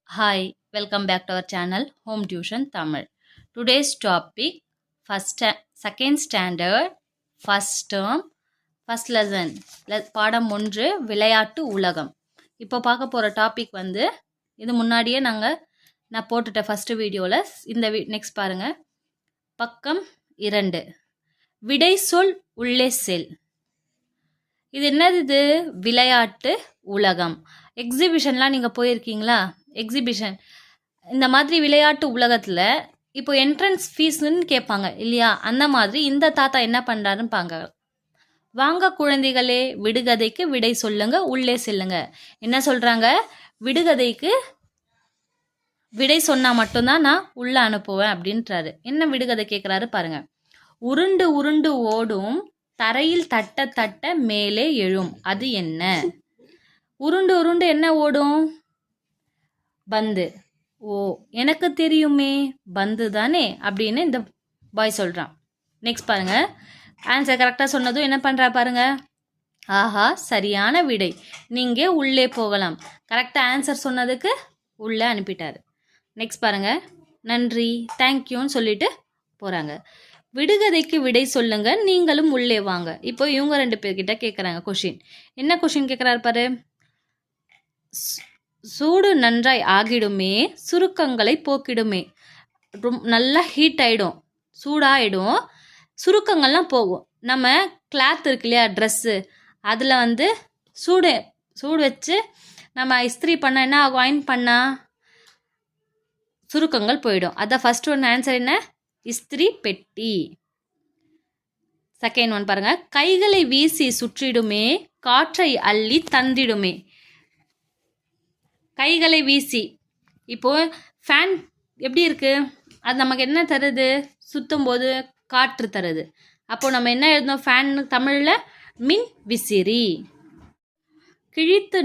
Hi, welcome back to our channel Home Tuition Tamil. Today's topic second standard first term first lesson பாடம் 1 விளையாட்டு உலகம். இப்போ பார்க்க போகிற டாபிக் வந்து இது முன்னாடியே நான் போட்டுட்டேன் ஃபர்ஸ்ட் வீடியோவில். இந்த நெக்ஸ்ட் பாருங்கள். பக்கம் 2 விடை சொல் உள்ளே செல். இது என்னது? இது விளையாட்டு உலகம். எக்ஸிபிஷன்லாம் நீங்கள் போயிருக்கீங்களா? எக்ஸிபிஷன் இந்த மாதிரி விளையாட்டு உலகத்தில் இப்போ என்ட்ரன்ஸ் ஃபீஸ்ன்னு கேட்பாங்க இல்லையா? அந்த மாதிரி இந்த தாத்தா என்ன பண்ணுறாருன்னு பாங்க. வாங்க குழந்தைகளே, விடுகதைக்கு விடை சொல்லுங்க, உள்ளே செல்லுங்க. என்ன சொல்கிறாங்க? விடுகதைக்கு விடை சொன்னால் மட்டும்தான் நான் உள்ளே அனுப்புவேன் அப்படின்றாரு. என்ன விடுகதை கேட்குறாரு பாருங்க. உருண்டு உருண்டு ஓடும், தரையில் தட்ட தட்ட மேலே எழும், அது என்ன? உருண்டு உருண்டு என்ன ஓடும்? பந்து. ஓ, எனக்கு தெரியுமே, பந்து தானே அப்படின்னு இந்த பாய் சொல்கிறான். நெக்ஸ்ட் பாருங்க. ஆன்சர் கரெக்டாக சொன்னதும் என்ன பண்ணுறா பாருங்க. ஆஹா, சரியான விடை, நீங்கள் உள்ளே போகலாம். கரெக்டாக ஆன்சர் சொன்னதுக்கு உள்ளே அனுப்பிட்டாரு. நெக்ஸ்ட் பாருங்க. நன்றி, தேங்க்யூன்னு சொல்லிட்டு போகிறாங்க. விடுகதைக்கு விடை சொல்லுங்க, நீங்களும் உள்ளே வாங்க. இப்போ இவங்க 2 பேர்கிட்ட கேட்குறாங்க கொஷின். என்ன கொஷின் கேட்குறாரு பாரு. சூடு நன்றாய் ஆகிடுமே, சுருக்கங்களை போக்கிடுமே. நல்லா ஹீட் ஆகிடும், சூடாகிடும், சுருக்கங்கள்லாம் போகும். நம்ம கிளாத் இருக்கு இல்லையா, ட்ரெஸ்ஸு, அதில் வந்து சூடு வச்சு நம்ம இஸ்திரி பண்ணால் என்ன ஆகும்? அயன் பண்ணால் சுருக்கங்கள் போயிடும். அதான் ஃபர்ஸ்ட் ஒன் ஆன்சர் என்ன? இஸ்திரி பெட்டி. செகண்ட் ஒன் பாருங்க. கைகளை வீசி சுற்றிடுமே, காற்றை அள்ளி தந்திடுமே. கைகளை வீசி, இப்போ ஃபேன் எப்படி இருக்கு? அது நமக்கு என்ன தருது? சுற்றும் போது காற்று தருது. அப்போ நம்ம என்ன எழுதணும்? ஃபேன் தமிழில் மின் விசிறி. கிழித்து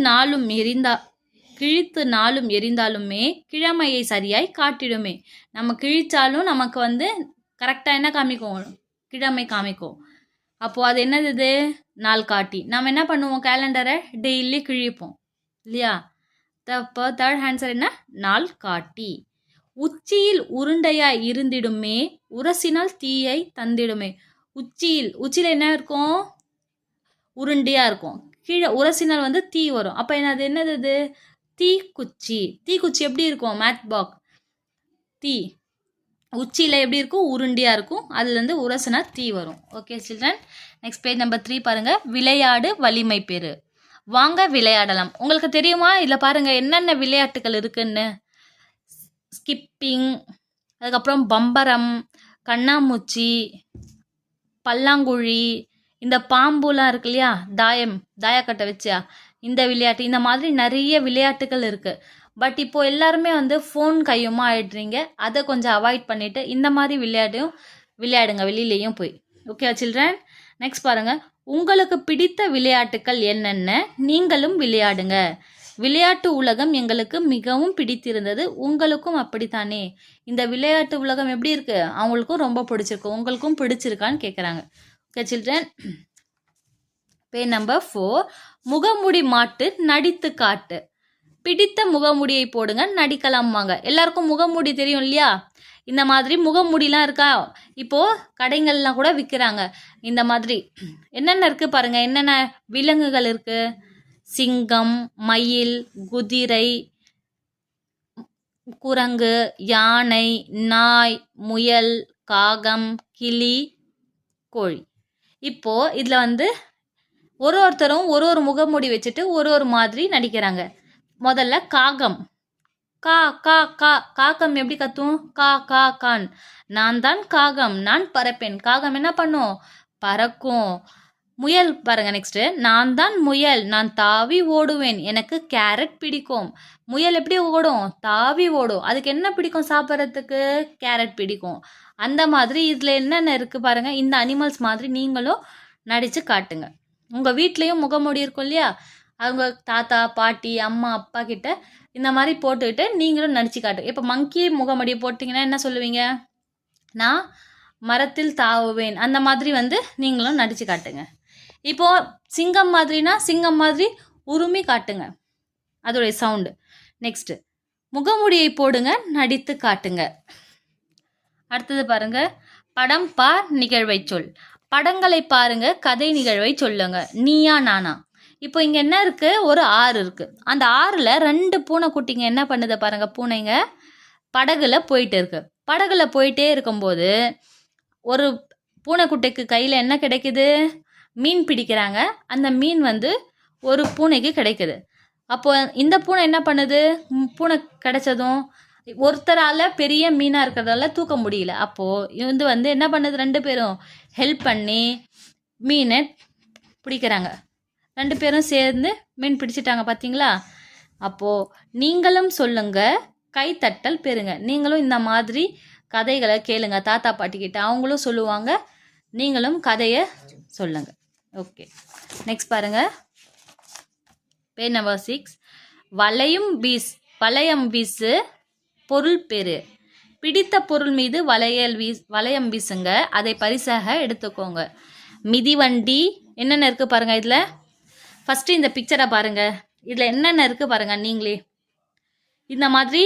நாளும் எரிந்தாலுமே கிழமையை சரியாய் காட்டிடுமே. நம்ம கிழிச்சாலும் நமக்கு வந்து கரெக்டாக என்ன காமிக்கும்? கிழமை காமிக்கும். அப்போது அது என்னது? நாள் காட்டி. நம்ம என்ன பண்ணுவோம்? கேலண்டரை டெய்லி கிழிப்போம் இல்லையா? அப்போ தேர்ட் ஆன்சர் என்ன? நாள் காட்டி. உச்சியில் உருண்டையாய் இருந்திடுமே, உரசினால் தீயை தந்திடுமே. உச்சியில் என்ன இருக்கும்? உருண்டையாக இருக்கும். கீழே உரசினால் வந்து தீ வரும். அப்போ என்னது? தீக்குச்சி. தீக்குச்சி எப்படி இருக்கும்? Match box. தீ உச்சியில் எப்படி இருக்கும்? உருண்டையாக இருக்கும். அதுலேருந்து உரசினா தீ வரும். Okay children. Next page number 3 பாருங்க. விளையாடு வலிமை பெறு. வாங்க விளையாடலாம். உங்களுக்கு தெரியுமா? இதில் பாருங்கள் என்னென்ன விளையாட்டுகள் இருக்குன்னு. ஸ்கிப்பிங், அதுக்கப்புறம் பம்பரம், கண்ணாமூச்சி, பல்லாங்குழி, இந்த பாம்புலாம் இருக்கு இல்லையா, தாயக்கட்டை வச்சா இந்த விளையாட்டு, இந்த மாதிரி நிறைய விளையாட்டுகள் இருக்குது. பட் இப்போது எல்லாருமே வந்து ஃபோன் கையுமா ஆயிடுறீங்க. அதை கொஞ்சம் அவாய்ட் பண்ணிவிட்டு இந்த மாதிரி விளையாடுங்க வெளியிலையும் போய். Okay children. நெக்ஸ்ட் பாருங்கள். உங்களுக்கு பிடித்த விளையாட்டுக்கள் என்னென்ன? நீங்களும் விளையாடுங்க. விளையாட்டு உலகம் எங்களுக்கு மிகவும் பிடித்திருந்தது, உங்களுக்கும் அப்படித்தானே? இந்த விளையாட்டு உலகம் எப்படி இருக்கு? அவங்களுக்கும் ரொம்ப பிடிச்சிருக்கு, உங்களுக்கும் பிடிச்சிருக்கான்னு கேட்குறாங்க. Okay children. Page number 4. முகமுடி மாட்டு நடித்து காட்டு. பிடித்த முகமுடியை போடுங்க, நடிக்கலாமாங்க. எல்லாருக்கும் முகமுடி தெரியும் இல்லையா? இந்த மாதிரி முகமுடிலாம் இருக்கா? இப்போது கடைகள்லாம் கூட விற்கிறாங்க. இந்த மாதிரி என்னென்ன இருக்குது பாருங்கள். என்னென்ன விலங்குகள் இருக்குது? சிங்கம், மயில், குதிரை, குரங்கு, யானை, நாய், முயல், காகம், கிளி, கோழி. இப்போது இதில் வந்து ஒருத்தரும் ஒரு முகமுடி வச்சுட்டு ஒரு மாதிரி நடிக்கிறாங்க. முதல்ல காகம். காகம் எப்படி கத்தும்? கான். நான் தான் காகம், நான் பறப்பேன். காகம் என்ன பண்ணும்? பறக்கும். முயல் பாருங்க. நெக்ஸ்ட். நான் தான் முயல், நான் தாவி ஓடுவேன், எனக்கு கேரட் பிடிக்கும். முயல் எப்படி ஓடும்? தாவி ஓடும். அதுக்கு என்ன பிடிக்கும் சாப்பிட்றதுக்கு? கேரட் பிடிக்கும். அந்த மாதிரி இதில் என்னென்ன இருக்குது பாருங்கள். இந்த அனிமல்ஸ் மாதிரி நீங்களும் நடித்து காட்டுங்க. உங்கள் வீட்லேயும் முகமூடி இருக்கும் இல்லையா? அவங்க தாத்தா பாட்டி அம்மா அப்பா கிட்ட இந்த மாதிரி போட்டுக்கிட்டு நீங்களும் நடிச்சு காட்டு. இப்போ மங்கி முகமூடி போட்டிங்கன்னா என்ன சொல்லுவீங்க? நான் மரத்தில் தாவுவேன். அந்த மாதிரி வந்து நீங்களும் நடிச்சு காட்டுங்க. இப்போ சிங்கம் மாதிரினா சிங்கம் மாதிரி உருமி காட்டுங்க, அதோடைய சவுண்டு. நெக்ஸ்ட் முகமுடியை போடுங்க, நடித்து காட்டுங்க. அடுத்தது பாருங்க, படம் பார் நிகழ்வை சொல். படங்களை பாருங்க, கதை நிகழ்வை சொல்லுங்க. நீயா நானா. இப்போ இங்க என்ன இருக்கு, ஒரு ஆறு இருக்கு. அந்த ஆறுல 2 பூனைக்குட்டிங்க என்ன பண்ணுது பாருங்க, பூனைங்க படகுல போயிட்டு இருக்கு. படகுல போயிட்டே இருக்கும்போது ஒரு பூனைக்குட்டைக்கு கையில என்ன கிடைக்குது, மீன் பிடிக்கிறாங்க. அந்த மீன் வந்து ஒரு பூனைக்கு கிடைக்குது. அப்போ இந்த பூனை என்ன பண்ணுது, பூனை கிடைச்சதும் ஒருத்தரால் பெரிய மீனாக இருக்கிறதால தூக்க முடியல. அப்போது இது வந்து என்ன பண்ணுது, 2 பேரும் ஹெல்ப் பண்ணி மீனை பிடிக்கிறாங்க. 2 பேரும் சேர்ந்து மீன் பிடிச்சிட்டாங்க, பார்த்தீங்களா? அப்போது நீங்களும் சொல்லுங்க, கைத்தட்டல் பெறுங்க. நீங்களும் இந்த மாதிரி கதைகளை கேளுங்க தாத்தா பாட்டிக்கிட்ட, அவங்களும் சொல்லுவாங்க, நீங்களும் கதையை சொல்லுங்க. ஓகே, நெக்ஸ்ட் பாருங்க, பேஜ் நம்பர் 6. வளையம் வீசு, பொருள் பெறு. பிடித்த பொருள் மீது வளையம் வீசுங்க, அதை பரிசாக எடுத்துக்கோங்க. மிதிவண்டி என்னென்ன இருக்குது பாருங்க. இதில் ஃபஸ்ட்டு இந்த பிக்சரை பாருங்க, இதில் என்னென்ன இருக்குது பாருங்க. நீங்களே இந்த மாதிரி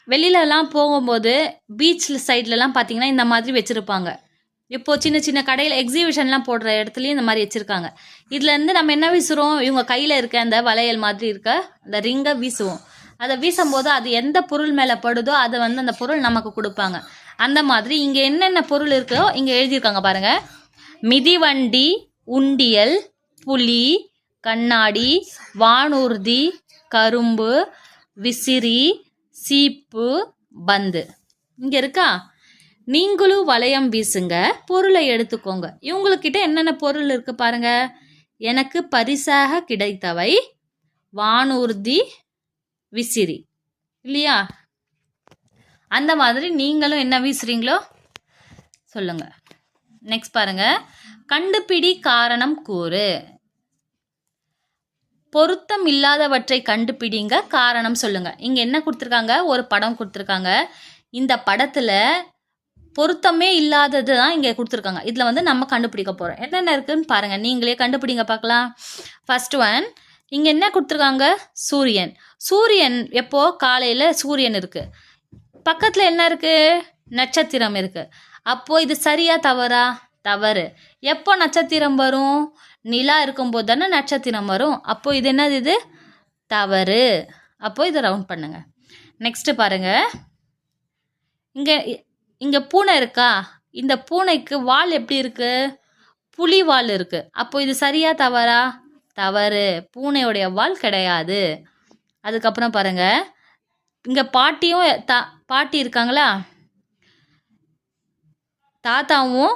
வெளியிலலாம் போகும்போது பீச் சைட்லலாம் பார்த்தீங்கன்னா இந்த மாதிரி வச்சுருப்பாங்க. இப்போது சின்ன சின்ன கடையில் எக்ஸிபிஷன்லாம் போடுற இடத்துலையும் இந்த மாதிரி வச்சுருக்காங்க. இதுலேருந்து நம்ம என்ன வீசுகிறோம், இவங்க கையில் இருக்க அந்த வளையல் மாதிரி இருக்க அந்த ரிங்கை வீசுவோம். அதை வீசும்போது அது எந்த பொருள் மேலே படுதோ அதை வந்து அந்த பொருள் நமக்கு கொடுப்பாங்க. அந்த மாதிரி இங்கே என்னென்ன பொருள் இருக்கோ இங்கே எழுதியிருக்காங்க பாருங்கள். மிதிவண்டி, உண்டியல், புலி, கண்ணாடி, வானூர்தி, கரும்பு, விசிறி, சீப்பு, பந்து. இங்கே இருக்கா? நீங்களும் வளையம் வீசுங்க, பொருளை எடுத்துக்கோங்க. இவங்கக்கிட்ட என்னென்ன பொருள் இருக்கு பாருங்க. எனக்கு பரிசாக கிடைத்தவை வானூர்தி, விசிறி, இல்லையா? அந்த மாதிரி நீங்களும் என்ன வீசுறீங்களோ சொல்லுங்க. நெக்ஸ்ட் பாருங்க, கண்டுபிடி, காரணம் கூறு. பொருத்தம் இல்லாதவற்றை கண்டுபிடிங்க, காரணம் சொல்லுங்க. இங்க என்ன கொடுத்துருக்காங்க, ஒரு படம் கொடுத்துருக்காங்க. இந்த படத்துல பொருத்தமே இல்லாதது தான் இங்கே கொடுத்துருக்காங்க. இதில் வந்து நம்ம கண்டுபிடிக்க போகிறோம். என்னென்ன இருக்குதுன்னு பாருங்கள், நீங்களே கண்டுபிடிங்க பார்க்கலாம். ஃபர்ஸ்ட் ஒன், இங்கே என்ன கொடுத்துருக்காங்க, சூரியன். சூரியன் எப்போ காலையில் சூரியன் இருக்குது, பக்கத்தில் என்ன இருக்குது, நட்சத்திரம் இருக்குது. அப்போது இது சரியா தவறா? தவறு. எப்போ நட்சத்திரம் வரும், நிலா இருக்கும்போது தானே நட்சத்திரம் வரும். அப்போது இது என்னது, இது தவறு. அப்போது இதை ரவுண்ட் பண்ணுங்க. நெக்ஸ்ட்டு பாருங்கள், இங்கே பூனை இருக்கா, இந்த பூனைக்கு வால் எப்படி இருக்குது, புலி வால் இருக்குது. அப்போ இது சரியா தவறா? தவறு. பூனையுடைய வால் கிடையாது. அதுக்கப்புறம் பாருங்க, இங்கே பாட்டியும் பாட்டி இருக்காங்களா, தாத்தாவும்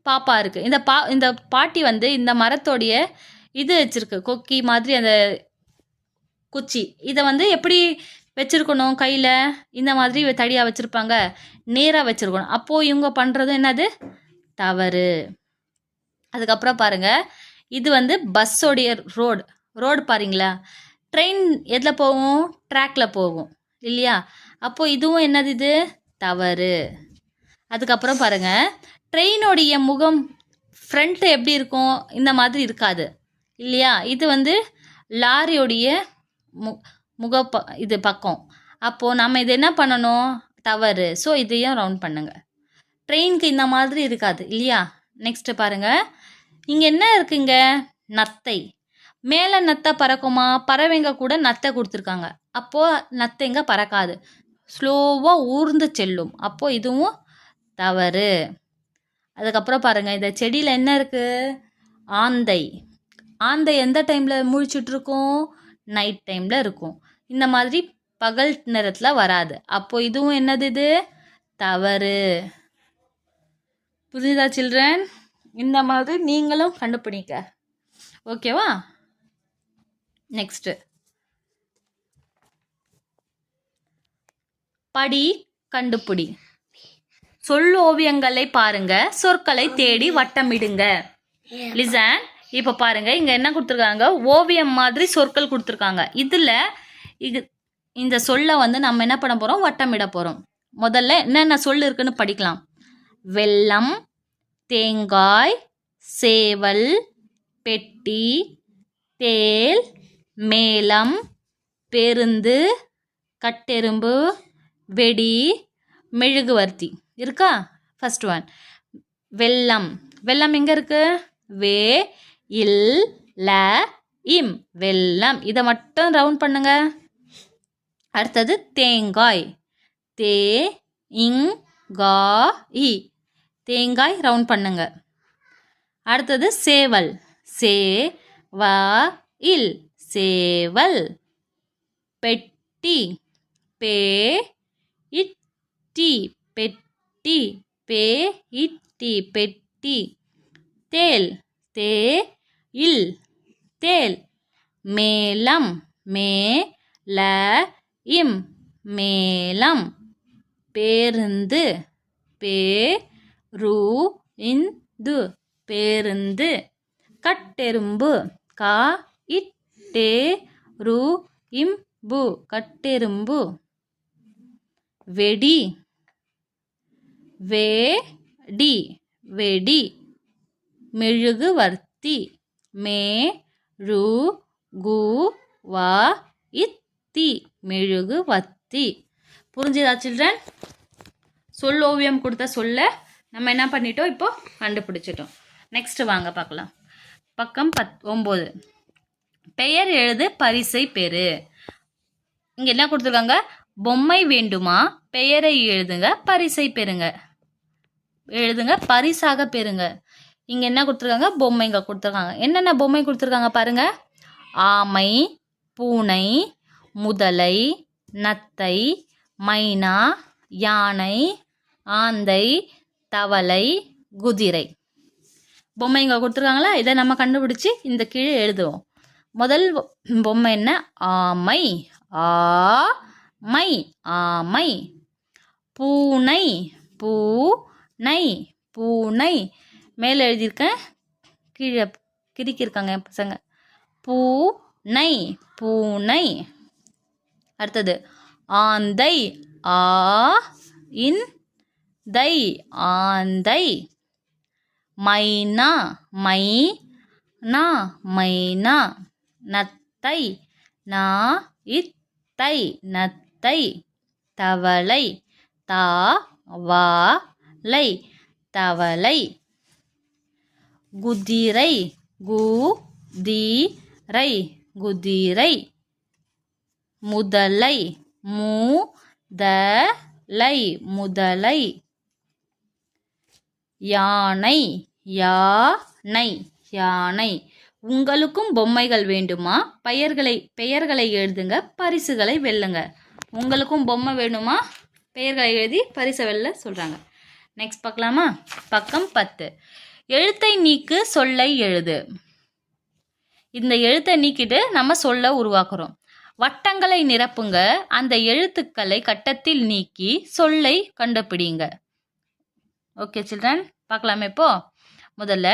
பாப்பா இருக்குது. இந்த பாட்டி வந்து இந்த மரத்தோடைய இது வச்சுருக்கு, கொக்கி மாதிரி அந்த குச்சி. இதை வந்து எப்படி வச்சுருக்கணும், கையில் இந்த மாதிரி தடியாக வச்சுருப்பாங்க, நேராக வச்சுருக்கணும். அப்போது இவங்க பண்ணுறது என்னது, தவறு. அதுக்கப்புறம் பாருங்கள், இது வந்து பஸ்ஸோடைய ரோடு பாருங்களா. ட்ரெயின் எதில் போகும், ட்ராக்கில் போகும் இல்லையா. அப்போது இதுவும் என்னது, இது தவறு. அதுக்கப்புறம் பாருங்கள், ட்ரெயினோடைய முகம் ஃப்ரண்ட்டு எப்படி இருக்கும், இந்த மாதிரி இருக்காது இல்லையா. இது வந்து லாரியோடைய இது பக்கம். அப்போது நம்ம இது என்ன பண்ணணும், தவறு. ஸோ இதையும் ரவுண்ட் பண்ணுங்க. ட்ரெயினுக்கு இந்த மாதிரி இருக்காது இல்லையா. நெக்ஸ்ட்டு பாருங்கள், இங்கே என்ன இருக்குங்க, நத்தை. மேலே நத்தை பறக்குமா, பறவைங்க கூட நத்தை கொடுத்துருக்காங்க. அப்போது நத்தைங்க பறக்காது, ஸ்லோவாக ஊர்ந்து செல்லும். அப்போது இதுவும் தவறு. அதுக்கப்புறம் பாருங்கள், இந்த செடியில் என்ன இருக்குது, ஆந்தை. ஆந்தை எந்த டைமில் முழிச்சிட்ருக்கும், நைட் டைமில் இருக்கும். இந்த மாதிரி பகல் நேரத்தில் வராது. அப்போது இதுவும் என்னது, இது தவறு. புரியுதா சில்ட்ரன்? இந்த மாதிரி நீங்களும் கண்டுபிடிங்க, ஓகேவா? நெக்ஸ்ட்டு படி, கண்டுபிடி. சொல்லோவியங்களை பாருங்க, சொற்களை தேடி வட்டமிடுங்க. லிசன். இப்போ பாருங்க, இங்க என்ன கொடுத்துருக்காங்க, ஓவியம் மாதிரி சொற்கள் கொடுத்துருக்காங்க. இதுல இந்த சொல்ல வந்து நம்ம என்ன பண்ண போறோம், வட்டமிட போறோம். முதல்ல என்னென்ன சொல் இருக்குன்னு படிக்கலாம். வெல்லம், தேங்காய், சேவல், பெட்டி, தேல், மேளம், பேருந்து, கட்டெரும்பு, வெடி, மெழுகுவர்த்தி. இருக்கா? ஃபர்ஸ்ட் ஒன் வெள்ளம். வெள்ளம் எங்கே இருக்கு? வே இல் ல இம் வெள்ளம். இதை மட்டும் ரவுண்ட் பண்ணுங்க. அடுத்தது தேங்காய். தே இங் கா இ தேங்காய் ரவுண்ட் பண்ணுங்க. அடுத்தது சேவல். சே வ இல் சேவல். பெட்டி. பே இட்டி பெட்டி. பே இட்டி பெட்டி. தேல். தே இல் தேல். மேளம். மே ல இம் மேளம். பேருந்து. பே ரு இந்து பேருந்து. கட்டெரும்பு. கா இட்டே ரு இம்பு கட்டெரும்பு. வெடி. வேடி வெடி. மெழுகுவர்த்தி. மே ரு கு வா இத்தி மெழுகுவர்த்தி. புரிஞ்சுதா சில்ட்ரன்? சொல் ஓவியம் கொடுத்த சொல்ல நம்ம என்ன பண்ணிட்டோம்? இப்போ கண்டுபிடிச்சிட்டோம். நெக்ஸ்ட் வாங்க பார்க்கலாம். பக்கம் 9. பெயர் எழுது பரிசை பெறு. இங்கே என்ன கொடுத்துருக்காங்க? பொம்மை வேண்டுமா? பெயரை எழுதுங்க, பரிசை பெறுங்க. எழுதுங்க, பரிசாக பெறுங்க. இங்கே என்ன கொடுத்துருக்காங்க? பொம்மைங்க கொடுத்துருக்காங்க. என்னென்ன பொம்மை கொடுத்துருக்காங்க பாருங்க. ஆமை, பூனை, முதலை, நத்தை, மைனா, யானை, ஆந்தை, தவளை, குதிரை. பொம்மைங்க கொடுத்துருக்காங்களா? இதை நம்ம கண்டுபிடிச்சி இந்த கீழே எழுதுவோம். முதல் பொம்மை என்ன? ஆமை. ஆ மை ஆமை. பூனை. பூனை பூனை. மேலே எழுதியிருக்கேன், கீழே கிறுக்கியிருக்காங்க என் பசங்க. பூனை பூனை. அடுத்தது ஆந்தை. ஆ இன் தை ஆந்தை. மைனா. மை நா மைனா. நத்தை. நா இத்தை நத்தை. தவளை. தா வா லை தவளை. குதிரை. கு தி ரை குதிரை. முதலை. மு த லை முதலை. யானை. யானை யானை. உங்களுக்கும் பொம்மைகள் வேண்டுமா? பெயர்களை எழுதுங்க, பரிசுகளை வெல்லுங்க. உங்களுக்கும் பொம்மை வேணுமா? பெயர்களை எழுதி பரிசை வெல்ல சொல்கிறாங்க. நெக்ஸ்ட் பார்க்கலாமா? பக்கம் 10. எழுத்தை நீக்கு, சொல்லை எழுது. இந்த எழுத்தை நீக்கிட்டு நம்ம சொல்ல உருவாக்குறோம். வட்டங்களை நிரப்புங்க, அந்த எழுத்துக்களை கட்டத்தில் நீக்கி சொல்லை கண்டுபிடிங்க. ஓகே சில்ட்ரன், பார்க்கலாமே இப்போ. முதல்ல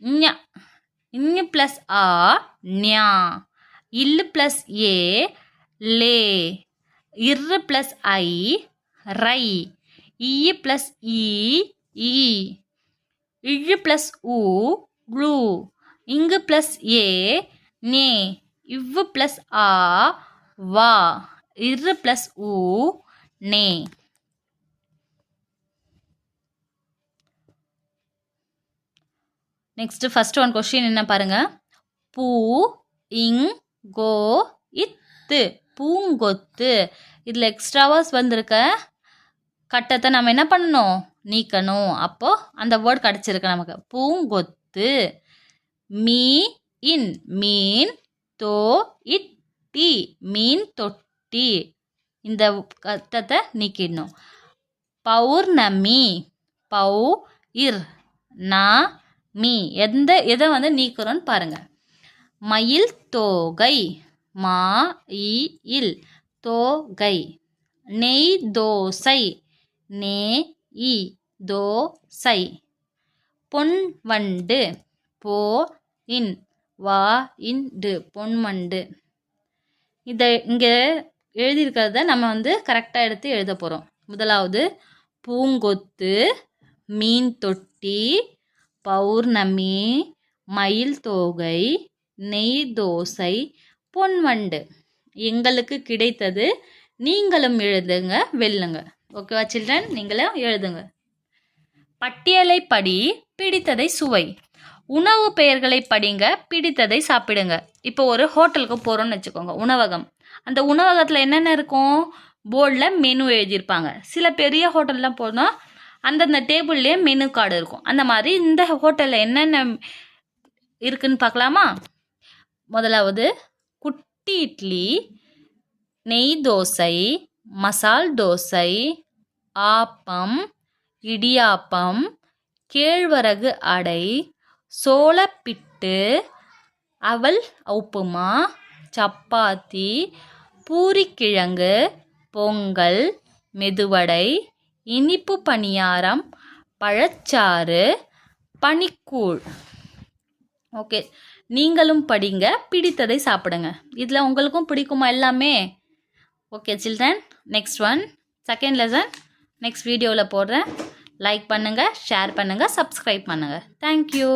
ஞ. இன்னு ப்ளஸ் ஆ ஞா. இல்லு ப்ளஸ் ஏ லே. இரு ப்ளஸ் ஐ ரை. இ ப்ளஸ் இ ஈ. இழு ப்ளஸ் உ ளு. இங்கு ப்ளஸ் ஏ நே. இவ்வு ப்ளஸ் ஆ வா. இரு ப்ளஸ் உ நே. நெக்ஸ்ட் ஃபர்ஸ்ட் ஒன் கொஸ்டின் என்ன பாருங்க. பூ இங் கோ இத்து பூங்கொத்து. இதில் எக்ஸ்ட்ராவாஸ் வந்திருக்க கட்டத்தை நம்ம என்ன பண்ணணும்? நீக்கணும். அப்போ அந்த வேர்ட் கிடச்சிருக்கு நமக்கு. பூங்கொத்து. மீ இன் மீன். தோ இட்டி மீன் தொட்டி. இந்த கட்டத்தை நீக்கிடணும். பௌர்ணமி. பௌ இர் நா மீ. எதை வந்து நீக்கிறோன்னு பாருங்க. மயில் தோகை. மா இ இல் தோகை. நெய் தோசை. நே இ தோசை. பொன் வண்டு. போ இன் வா இண்டு பொன்வண்டு. இதை இங்கே எழுதியிருக்கிறத நம்ம வந்து கரெக்டாக எடுத்து எழுத போகிறோம். முதலாவது பூங்கொத்து, மீன் தொட்டி, பௌர்ணமி, மயில் தோகை, நெய் தோசை, பொன்வண்டு. எங்களுக்கு கிடைத்தது, நீங்களும் எழுதுங்க, வெல்லுங்க. ஓகேவா சில்ட்ரன்? நீங்களும் எழுதுங்க. பட்டியலை படி, பிடித்ததை சுவை. உணவு பெயர்களை படிங்க, பிடித்ததை சாப்பிடுங்க. இப்போ ஒரு ஹோட்டலுக்கு போகிறோன்னு வச்சுக்கோங்க, உணவகம். அந்த உணவகத்தில் என்னென்ன இருக்கும்? போர்டில் மெனு எழுதியிருப்பாங்க. சில பெரிய ஹோட்டல்லாம் போனால் அந்தந்த டேபிள்லேயே மெனு கார்டு இருக்கும். அந்த மாதிரி இந்த ஹோட்டலில் என்னென்ன இருக்குன்னு பார்க்கலாமா? முதலாவது குட்டி இட்லி, நெய் தோசை, மசால் தோசை, ஆப்பம், இடியாப்பம், கேழ்வரகு அடை, சோளப்பிட்டு, அவல் உப்புமா, சப்பாத்தி, பூரிக்கிழங்கு, பொங்கல், மெதுவடை, இனிப்பு பணியாரம், பழச்சாறு, பனிக்கூழ். ஓகே, நீங்களும் படிங்க, பிடித்ததை சாப்பிடுங்க. இதில் உங்களுக்கும் பிடிக்குமா எல்லாமே? Okay children, next one second lesson next வீடியோவில் போடுறேன். லைக் பண்ணுங்கள், ஷேர் பண்ணுங்கள், சப்ஸ்கிரைப் பண்ணுங்கள். தேங்க்யூ.